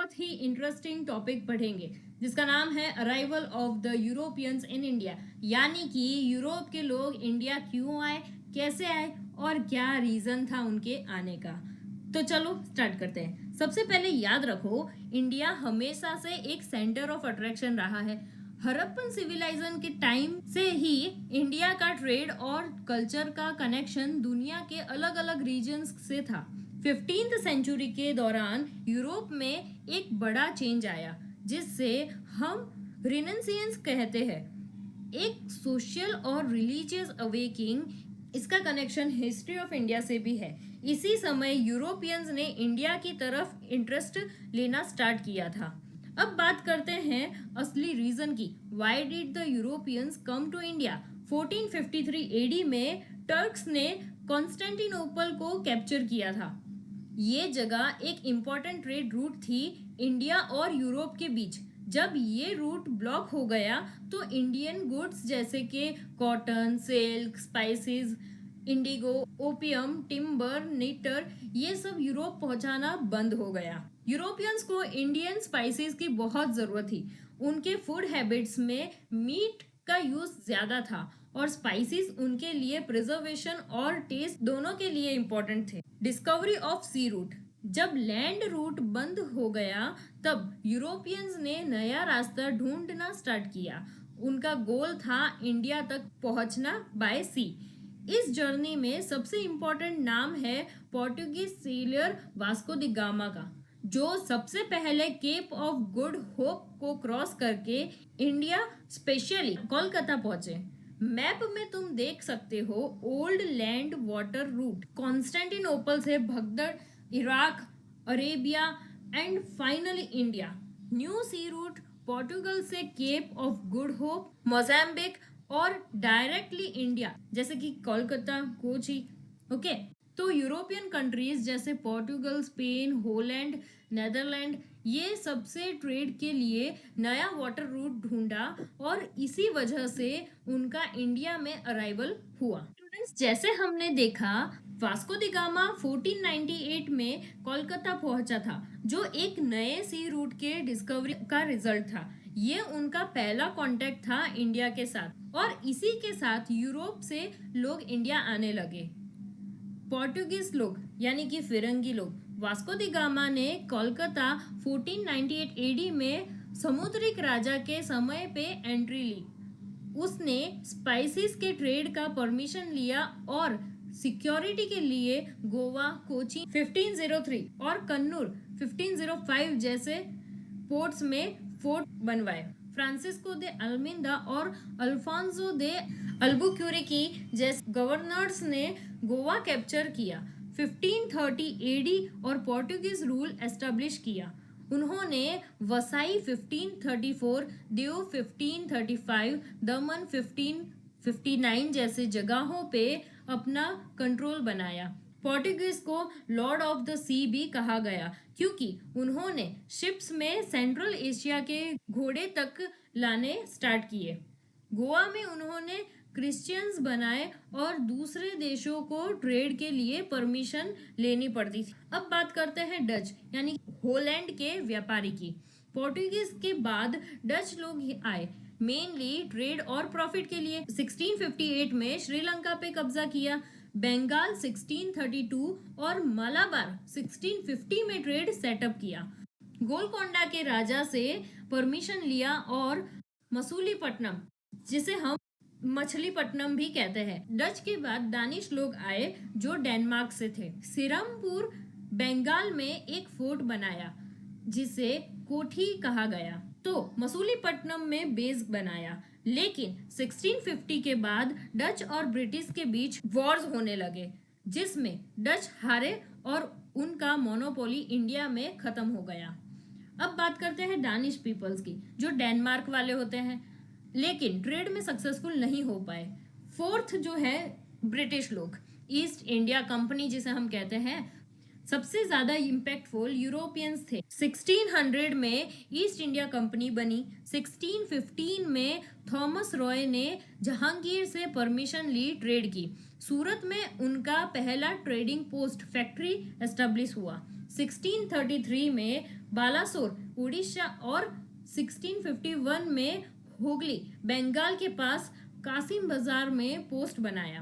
बहुत ही interesting topic पढ़ेंगे जिसका नाम है arrival of the Europeans in India, यानी कि यूरोप के लोग इंडिया क्यों आए, कैसे आए और क्या रीजन था उनके आने का। तो चलो स्टार्ट करते हैं। सबसे पहले याद रखो, इंडिया हमेशा से एक सेंटर ऑफ अट्रैक्शन रहा है। हड़प्पन सिविलाइजेशन के टाइम से ही इंडिया का ट्रेड और कल्चर का कनेक्शन दुनिया के अलग अलग रीजन्स से था। 15th सेंचुरी के दौरान यूरोप में एक बड़ा चेंज आया जिससे हम रिनेंसियंस कहते हैं, एक सोशल और रिलीजियस अवेकिंग। इसका कनेक्शन हिस्ट्री ऑफ इंडिया से भी है। इसी समय यूरोपियंस ने इंडिया की तरफ इंटरेस्ट लेना स्टार्ट किया था। अब बात करते हैं असली रीजन की। Why did the Europeans come to India? 1453 AD में टर्क्स ने कॉन्स्टेंटिनोपल को कैप्चर किया था। ये जगह एक इम्पॉर्टेंट ट्रेड रूट थी इंडिया और यूरोप के बीच। जब ये रूट ब्लॉक हो गया तो इंडियन गुड्स जैसे कि cotton, silk, spices, Indigo, opium, timber, knitter, ये सब यूरोप पहुंचाना बंद हो गया। यूरोपियंस को इंडियन स्पाइसेस की बहुत जरूरत थी। उनके फूड हैबिट्स में मीट का यूज ज्यादा था और स्पाइसेस उनके लिए प्रिजर्वेशन और टेस्ट दोनों के लिए इम्पोर्टेंट थे। Discovery of sea route. जब लैंड रूट बंद हो गया तब यूरोपियंस ने नया रास्ता ढूंढना स्टार्ट किया। उनका गोल था इंडिया तक पहुंचना बाय सी। इस जर्नी में सबसे इम्पोर्टेंट नाम है Portuguese sailor Vasco da Gama का, जो सबसे पहले केप ऑफ गुड होप को क्रॉस करके इंडिया स्पेशली कोलकाता पहुंचे। मैप में तुम देख सकते हो old land water route Constantinople से Baghdad, Iraq, Arabia and finally India. New sea route Portugal से Cape of Good Hope, Mozambique और डायरेक्टली इंडिया जैसे कि कोलकाता, कोची। ओके, तो यूरोपियन कंट्रीज जैसे पोर्टुगल, स्पेन, होलैंड, नेदरलैंड, ये सबसे ट्रेड के लिए नया वाटर रूट ढूंढा और इसी वजह से उनका इंडिया में अराइवल हुआ। स्टूडेंट्स, जैसे हमने देखा वास्को द गामा 1498 में कोलकाता पहुंचा था, जो एक नए सी रूट के डिस्कवरी का रिजल्ट था। ये उनका पहला कांटेक्ट था इंडिया के साथ और इसी के साथ यूरोप से लोग इंडिया आने लगे। पोर्टुगीज लोग यानी कि फिरंगी लोग। वास्को द गामा ने कोलकाता 1498 एडी में समुद्रिक राजा के समय पे एंट्री ली। उसने स्पाइसेस के ट्रेड का परमिशन लिया और सिक्योरिटी के लिए गोवा, कोची 1503 और कन्नूर 1505 जैसे पोर्ट्स में फोर्ट बनवाए। फ्रांसिस्को दे अल्मिंदा और अल्फांसो दे अल्बुक्यूरिकी जैसे गवर्नर्स ने गोवा कैप्चर किया। 1530 एडी और पोर्टुगीज रूल एस्टेब्लिश किया। उन्होंने वसाई 1534, दीव 1535, दमन 1559 जैसे जगहों पे अपना कंट्रोल बनाया। पोर्टुगीज को लॉर्ड ऑफ द सी भी कहा गया क्योंकि उन्होंने शिप्स में सेंट्रल एशिया के घोड़े तक लाने स्टार्ट किए। गोवा में उन्होंने क्रिश्चियंस बनाए और दूसरे देशों को ट्रेड के लिए परमिशन लेनी पड़ती थी। अब बात करते हैं डच यानी होलैंड के व्यापारी की। पोर्टुगीज के बाद डच लोग आए, मेनली ट्रेड और प्रॉफिट के लिए। 1658 में श्रीलंका पे कब्जा किया, बंगाल 1632 और मलाबार 1650 में ट्रेड सेटअप किया। गोलकोंडा के राजा से परमिशन लिया और मसूलीपट्टनम, जिसे हम मछलीपट्टनम भी कहते हैं। डच के बाद दानिश लोग आए जो डेनमार्क से थे। सिरमपुर बंगाल में एक फोर्ट बनाया जिसे कोठी कहा गया, तो मसूलीपट्टनम में बेस बनाया। लेकिन 1650 के बाद डच और ब्रिटिश के बीच वॉर्स होने लगे जिसमें डच हारे और उनका मोनोपोली इंडिया में खत्म हो गया। अब बात करते हैं डानिश पीपल्स की, जो डेनमार्क वाले होते हैं लेकिन ट्रेड में सक्सेसफुल नहीं हो पाए। फोर्थ जो है ब्रिटिश लोग, ईस्ट इंडिया कंपनी जिसे हम कहते हैं। सबसे ज्यादा इम्पैक्टफुल यूरोपियंस थे। 1600 में ईस्ट इंडिया कंपनी बनी। 1615 में थॉमस रॉय ने जहांगीर से परमिशन ली ट्रेड की। सूरत में उनका पहला ट्रेडिंग पोस्ट फैक्ट्री एस्टेब्लिश हुआ। 1633 में बालासोर उड़ीसा और 1651 में हुगली बंगाल के पास कासिम बाजार में पोस्ट बनाया।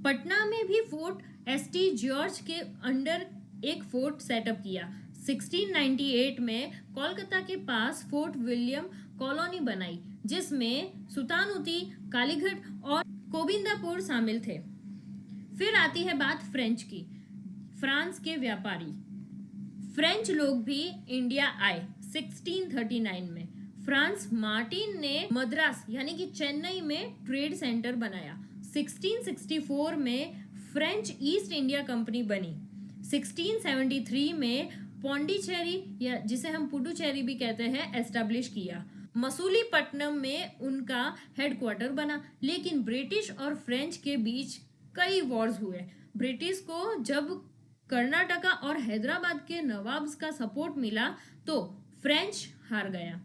पटना में भी फोर्ट एसटी जॉर्ज के अंडर एक फोर्ट सेटअप किया। 1698 में कोलकाता के पास फोर्ट विलियम कॉलोनी बनाई, जिसमें सुल्तानुती, कालीघाट और गोविंदापुर शामिल थे। फिर आती है बात फ्रेंच की। फ्रांस के व्यापारी फ्रेंच लोग भी इंडिया आए 1639 में। फ्रांस मार्टिन ने मद्रास यानी कि चेन्नई में ट्रेड सेंटर बनाया। 1664 में फ्रेंच ईस्ट इंडिया कंपनी बनी। 1673 में पौंडीचेरी या जिसे हम पुडुचेरी भी कहते हैं एस्टेब्लिश किया। मसूलीपट्टनम में उनका हेडक्वार्टर बना। लेकिन ब्रिटिश और फ्रेंच के बीच कई वॉर्स हुए। ब्रिटिश को जब कर्नाटका और हैदराबाद के नवाब्स का सपोर्ट मिला तो फ्रेंच हार गया।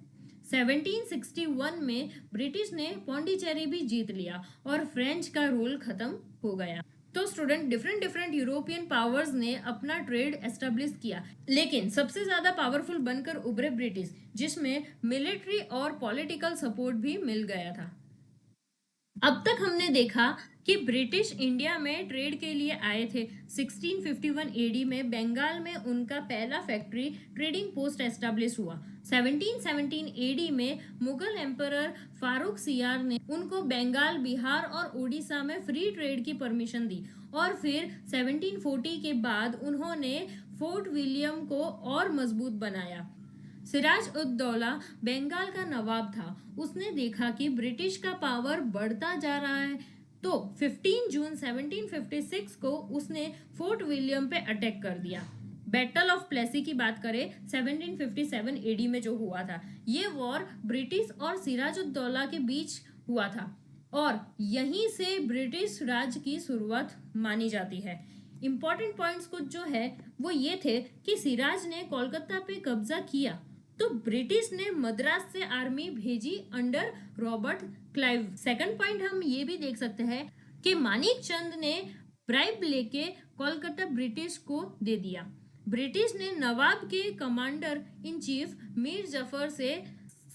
1761 में ब्रिटिश ने पौंडीचेरी भी जीत लिया और फ्रेंच का रूल खत्म हो गया। तो स्टूडेंट, डिफरेंट यूरोपियन पावर्स ने अपना ट्रेड एस्टेब्लिश किया, लेकिन सबसे ज्यादा पावरफुल बनकर उभरे ब्रिटिश, जिसमें मिलिट्री और पॉलिटिकल सपोर्ट भी मिल गया था। अब तक हमने देखा कि ब्रिटिश इंडिया में ट्रेड के लिए आए थे। 1651 एडी में बंगाल में उनका पहला फैक्ट्री ट्रेडिंग पोस्ट एस्टेब्लिश हुआ। 1717 एडी में मुगल एम्परर फारूक सियार ने उनको बंगाल, बिहार और उड़ीसा में फ्री ट्रेड की परमिशन दी और फिर 1740 के बाद उन्होंने फोर्ट विलियम को और मजबूत बनाया। सिराज उद दौला बंगाल का नवाब था। उसने देखा कि ब्रिटिश का पावर बढ़ता जा रहा है, तो 15 जून 1756 को उसने फोर्ट विलियम पे अटैक कर दिया। बैटल ऑफ प्लेसी की बात करें 1757 एडी में जो हुआ था, ये वॉर ब्रिटिश और सिराजुद्दौला के बीच हुआ था और यहीं से ब्रिटिश राज की शुरुआत मानी जाती है। इंपॉर्टेंट पॉइंट्स कुछ जो है वो ये थे कि सिराज ने कोलकाता पे कब्जा किया तो ब्रिटिश ने मद्रास से आर्मी भेजी under Robert Clive. Second point हम ये भी देख सकते हैं कि मानिक चंद ने ब्राइब लेके कोलकाता ब्रिटिश को दे दिया। ब्रिटिश ने नवाब के commander in chief Mir Zafar से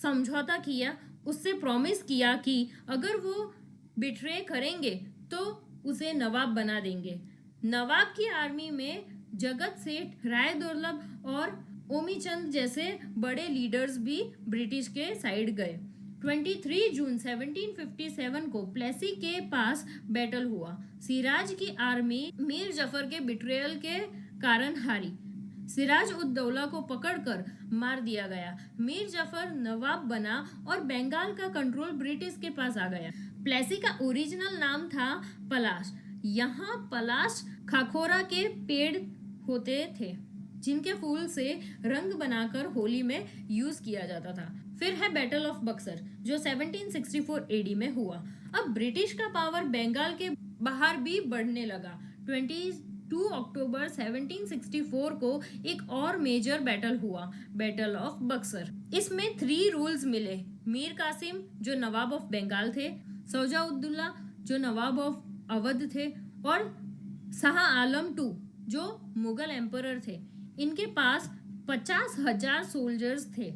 समझौता किया, उससे प्रॉमिस किया कि अगर वो बिट्रे करेंगे तो उसे नवाब बना देंगे। नवाब की आर्मी में जगत सेठ, राय दुर्लभ और ओमीचंद जैसे बड़े लीडर्स भी ब्रिटिश के साइड गए। 23 जून 1757 को प्लेसी के पास बैटल हुआ। सिराज की आर्मी मीर जफर के बिट्रेयल के कारण हारी। सिराज उद दौला को पकड़कर मार दिया गया। मीर जफर नवाब बना और बंगाल का कंट्रोल ब्रिटिश के पास आ गया। प्लेसी का ओरिजिनल नाम था पलाश। यहाँ पलाश खाखोरा के पेड़ होते थे जिनके फूल से रंग बनाकर होली में यूज किया जाता था। फिर है बैटल ऑफ बक्सर जो 1764 एडी में हुआ। अब ब्रिटिश का पावर बंगाल के बाहर भी बढ़ने लगा। 22 अक्टूबर 1764 को एक और मेजर बैटल हुआ, बैटल ऑफ बक्सर। इसमें 3 रूल्स मिले। मीर कासिम जो नवाब ऑफ बंगाल थे, सौजाउद्दौला जो नवाब ऑफ अवध थे और शाह आलम II जो मुगल एम्परर थे। इनके पास 50,000 सोल्जर्स थे।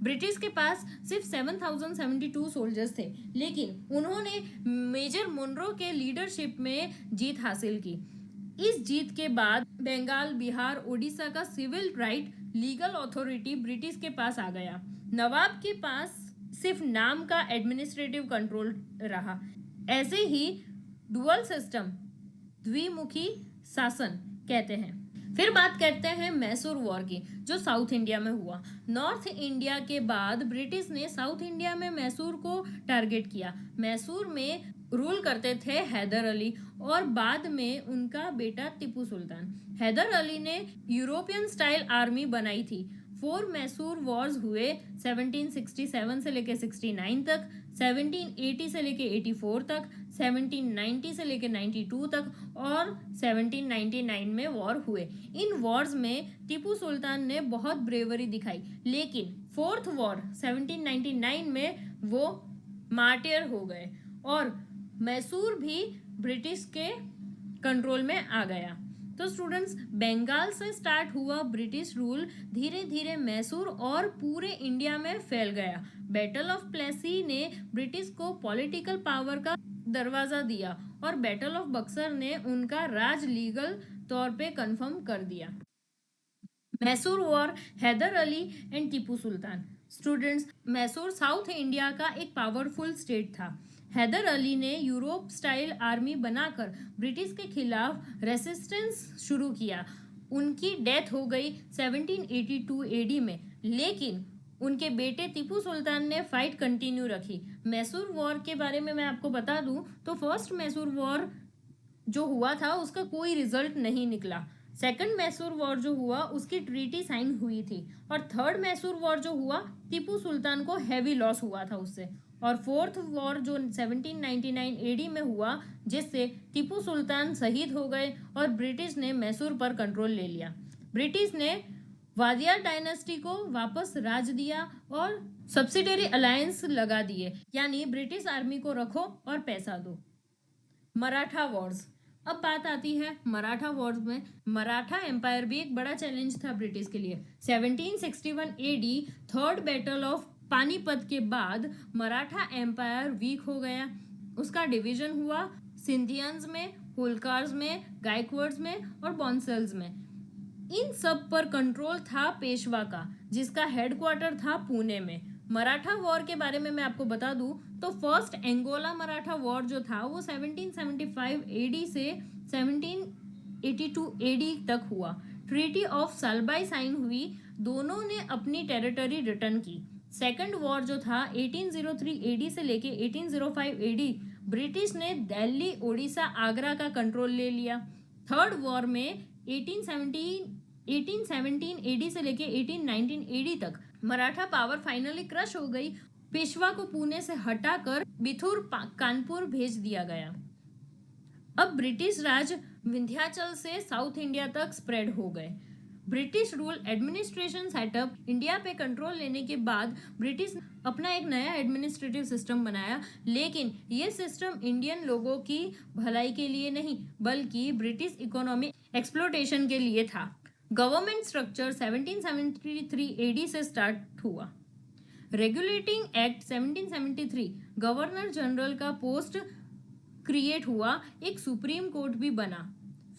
ब्रिटिश के पास सिर्फ 7,072 सोल्जर्स थे, लेकिन उन्होंने मेजर मुनरो के लीडरशिप में जीत हासिल की। इस जीत के बाद बंगाल, बिहार, उड़ीसा का civil right legal authority British के पास आ गया। नवाब के पास सिर्फ नाम का एडमिनिस्ट्रेटिव कंट्रोल रहा। ऐसे ही डुअल सिस्टम, द्विमुखी शासन कहते हैं। फिर बात करते हैं मैसूर वॉर की जो साउथ इंडिया में हुआ। नॉर्थ इंडिया के बाद ब्रिटिश ने साउथ इंडिया में मैसूर को टारगेट किया। मैसूर में रूल करते थे हैदर अली और बाद में उनका बेटा टीपू सुल्तान। हैदर अली ने यूरोपियन स्टाइल आर्मी बनाई थी। 4 मैसूर वॉर्स हुए 1767 से लेके 69 तक, 1780 से लेके 84 तक, 1790 से लेके 92 तक और 1799 में वॉर हुए। इन वॉर्स में टीपू सुल्तान ने बहुत ब्रेवरी दिखाई, लेकिन 4th वॉर 1799 में वो मार्टियर हो गए और मैसूर भी ब्रिटिश के कंट्रोल में आ गया। तो स्टूडेंट्स, बंगाल से स्टार्ट हुआ ब्रिटिश रूल धीरे धीरे मैसूर और पूरे इंडिया में फैल गया। बैटल ऑफ प्लेसी ने ब्रिटिश को पॉलिटिकल पावर का दरवाजा दिया और बैटल ऑफ बक्सर ने उनका राज लीगल तौर पे कंफर्म कर दिया। Mysore war, Hyder Ali and Tipu Sultan. Students, Mysore south India का एक पावरफुल स्टेट था। हैदर अली ने यूरोप स्टाइल आर्मी बनाकर ब्रिटिश के खिलाफ रेसिस्टेंस शुरू किया। उनकी डेथ हो गई 1782 एडी में, लेकिन उनके बेटे टीपू सुल्तान ने फाइट कंटिन्यू रखी। मैसूर वॉर के बारे में मैं आपको बता दूं तो फर्स्ट मैसूर वॉर जो हुआ था उसका कोई रिजल्ट नहीं निकला। सेकंड मैसूर वॉर जो हुआ उसकी ट्रीटी साइन हुई थी, और थर्ड मैसूर वॉर जो हुआ टीपू सुल्तान को हैवी लॉस हुआ था उससे। और फोर्थ वॉर जो 1799 एडी में हुआ, जिससे टीपू सुल्तान शहीद हो गए और ब्रिटिश ने मैसूर पर कंट्रोल ले लिया। ब्रिटिश ने वादियार डायनेस्टी को वापस राज दिया और सब्सिडरी अलायंस लगा दिए, यानी ब्रिटिश आर्मी को रखो और पैसा दो। मराठा वॉर्स। अब बात आती है मराठा वॉर्स में। मराठा एम्पायर भी एक बड़ा चैलेंज था ब्रिटिश के लिए। 1761 AD third battle of Panipat के बाद मराठा एम्पायर वीक हो गया। उसका डिवीजन हुआ सिंधियंस में, होलकार्स में, गायकवाड्स में और बॉन्सल्स में। इन सब पर कंट्रोल था पेशवा का, जिसका हेडक्वार्टर था पुणे में। मराठा वॉर के बारे में मैं आपको बता दूं तो फर्स्ट एंगोला मराठा वॉर जो था वो 1775 एडी से 1782 एडी तक हुआ। ट्रीटी ऑफ सालबाई साइन हुई, दोनों ने अपनी टेरिटरी रिटर्न की। सेकंड वॉर जो था 1803 एडी से लेके 1805 एडी, ब्रिटिश ने दिल्ली, उड़ीसा, आगरा का कंट्रोल ले लिया। थर्ड वॉर में 1817 एडी से लेके 1819 एडी तक मराठा पावर फाइनली क्रश हो गई। पेशवा को पुणे से हटाकर बिथुर कानपुर भेज दिया गया। अब ब्रिटिश राज विंध्याचल से साउथ इंडिया तक स्प्रेड हो गए। British rule administration setup India पे कंट्रोल लेने के बाद ब्रिटिश अपना एक नया एडमिनिस्ट्रेटिव सिस्टम बनाया, लेकिन ये सिस्टम इंडियन लोगों की भलाई के लिए नहीं बल्कि ब्रिटिश इकोनॉमी एक्सप्लोटेशन के लिए था। गवर्नमेंट स्ट्रक्चर 1773 एडी से स्टार्ट हुआ। रेगुलेटिंग एक्ट 1773, गवर्नर जनरल का पोस्ट क्रिएट हुआ, एक सुप्रीम कोर्ट भी बना।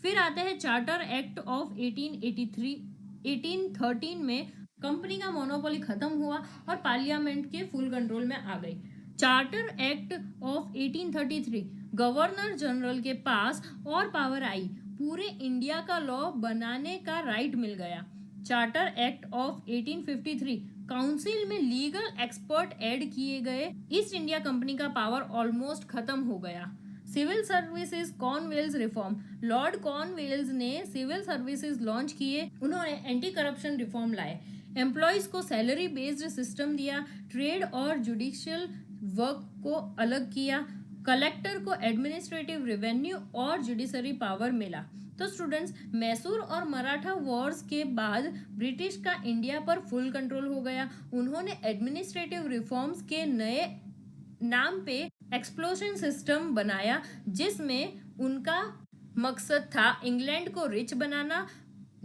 फिर आते हैं चार्टर एक्ट ऑफ 1813 में कंपनी का मोनोपोली खत्म हुआ और पार्लियामेंट के फुल कंट्रोल में आ गई। Charter act of 1833, governor general के पास और पावर आई, पूरे इंडिया का लॉ बनाने का राइट मिल गया। चार्टर एक्ट ऑफ 1853, काउंसिल में लीगल एक्सपर्ट ऐड किए गए। ईस्ट इंडिया कंपनी का पावर ऑलमोस्ट खत्म हो गया। सिविल सर्विसेज कॉर्नवेल्स रिफॉर्म, लॉर्ड कॉर्नवेल्स ने सिविल सर्विसेज लॉन्च किए। उन्होंने एंटी करप्शन रिफॉर्म लाए, एम्प्लॉयज को सैलरी बेस्ड सिस्टम दिया, ट्रेड और जुडिशियल वर्क को अलग किया, कलेक्टर को एडमिनिस्ट्रेटिव रेवेन्यू और जुडिशरी पावर मिला। तो स्टूडेंट्स, मैसूर और मराठा वॉर्स के बाद ब्रिटिश का इंडिया पर फुल कंट्रोल हो गया। उन्होंने एडमिनिस्ट्रेटिव रिफॉर्म्स के नए नाम पे एक्सप्लोशन सिस्टम बनाया, जिसमें उनका मकसद था इंग्लैंड को rich banana,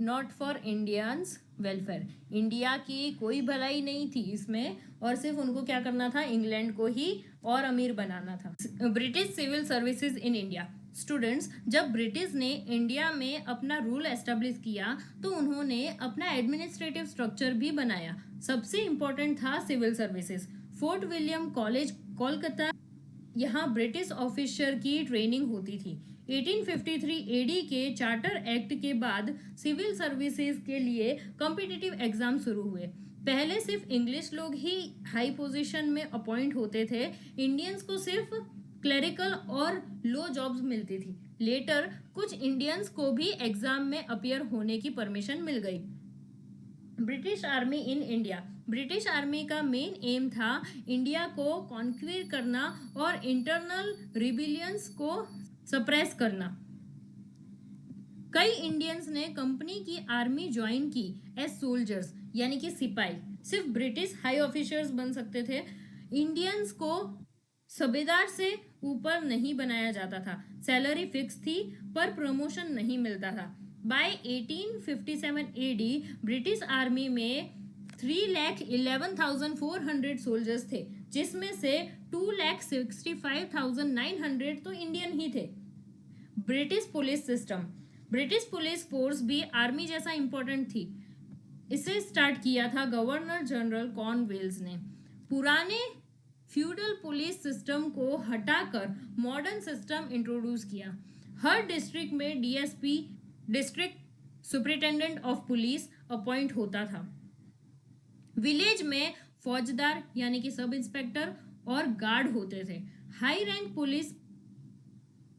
not for Indians welfare. India की कोई भलाई नहीं थी इसमें, और सिर्फ उनको क्या करना था, इंग्लैंड को ही और अमीर बनाना था। British civil services in India. Students, जब ब्रिटिश ने इंडिया में अपना रूल एस्टेब्लिश किया तो उन्होंने अपना एडमिनिस्ट्रेटिव स्ट्रक्चर भी बनाया। सबसे इम्पोर्टेंट था civil services. Fort William college, Kolkata, यहाँ ब्रिटिश ऑफिसर की ट्रेनिंग होती थी। 1853 एडी के चार्टर एक्ट के बाद सिविल सर्विसेज के लिए कॉम्पिटिटिव एग्जाम शुरू हुए। पहले सिर्फ इंग्लिश लोग ही हाई पोजीशन में अपॉइंट होते थे, इंडियंस को सिर्फ क्लरिकल और लो जॉब्स मिलती थी। लेटर कुछ इंडियंस को भी एग्जाम में अपीयर होने की परमिशन मिल गई। British army in India. British army का मेन एम था इंडिया को कॉन्क्वीर करना और इंटरनल रिबिलियंस को सप्रेस करना। कई इंडियंस ने कंपनी की आर्मी ज्वाइन की एज सोल्जर्स, यानी कि सिपाही। सिर्फ ब्रिटिश हाई ऑफिसर्स बन सकते थे। इंडियंस को सूबेदार से ऊपर नहीं बनाया जाता था। सैलरी फिक्स थी पर प्रमोशन नहीं मिलता था। बाय 1857 AD ब्रिटिश आर्मी में 3,11,400 सोल्जर्स थे, जिसमें से 2,65,900 तो इंडियन ही थे। British police system, British police force भी आर्मी जैसा इंपॉर्टेंट थी। इसे स्टार्ट किया था गवर्नर जनरल कॉर्नवेल्स ने। पुराने फ्यूडल पुलिस सिस्टम को हटाकर मॉडर्न सिस्टम इंट्रोड्यूस किया। हर डिस्ट्रिक्ट में DSP, district superintendent of police appoint होता था। विलेज में फौजदार यानी कि सब इंस्पेक्टर और गार्ड होते थे। हाई रैंक पुलिस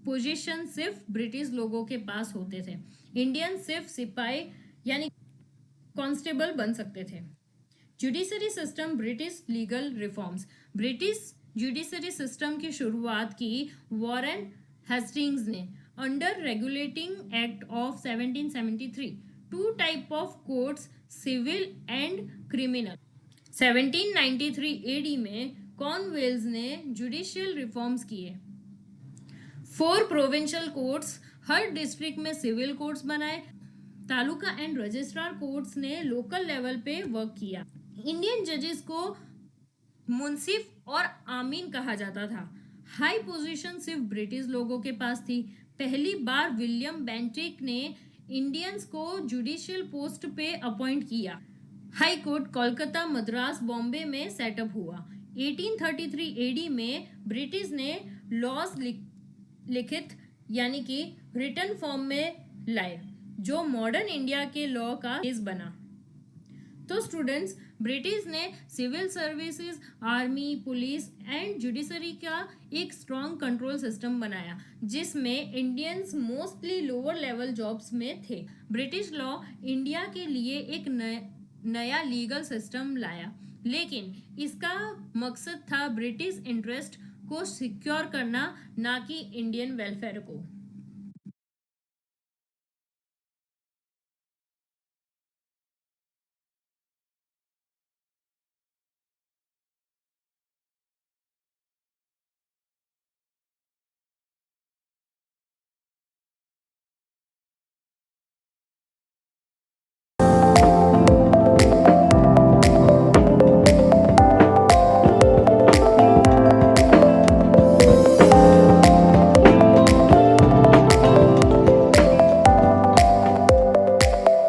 पोजीशन सिर्फ ब्रिटिश लोगों के पास होते थे। इंडियन सिर्फ सिपाही यानी कांस्टेबल बन सकते थे। Judiciary system, British legal reforms, British judiciary system की शुरुआत की वॉरेन हेस्टिंग्स ने under regulating act of 1773। Two type of courts, civil and criminal. 1793 AD में कॉर्नवेल्स ने जुडिशियल रिफॉर्म्स किए। 4 प्रोविंशियल कोर्ट्स, हर डिस्ट्रिक्ट में सिविल कोर्ट्स बनाए। तालुका एंड रजिस्ट्रार कोर्ट्स ने लोकल लेवल पे वर्क किया। इंडियन जजेस को मुंसिफ और आमीन कहा जाता था। हाई पोजीशन सिर्फ ब्रिटिश लोगों के पास थी। पहली बार विलियम बेंटिक ने इंडियंस को जुडिशियल पोस्ट पे अपॉइंट किया। हाई कोर्ट कोलकाता, मद्रास, बॉम्बे में सेटअप हुआ। 1833 AD में ब्रिटिश ने लॉज लिखित यानी कि रिटन फॉर्म में लाए, जो मॉडर्न इंडिया के लॉ का बेस बना। तो स्टूडेंट्स, ब्रिटिश ने civil services, army, police and judiciary का एक स्ट्रॉन्ग कंट्रोल सिस्टम बनाया, जिसमें Indians mostly lower level jobs में थे। ब्रिटिश लॉ इंडिया के लिए एक नया लीगल सिस्टम लाया, लेकिन इसका मकसद था ब्रिटिश इंटरेस्ट को सिक्योर करना, ना कि इंडियन वेलफेयर को।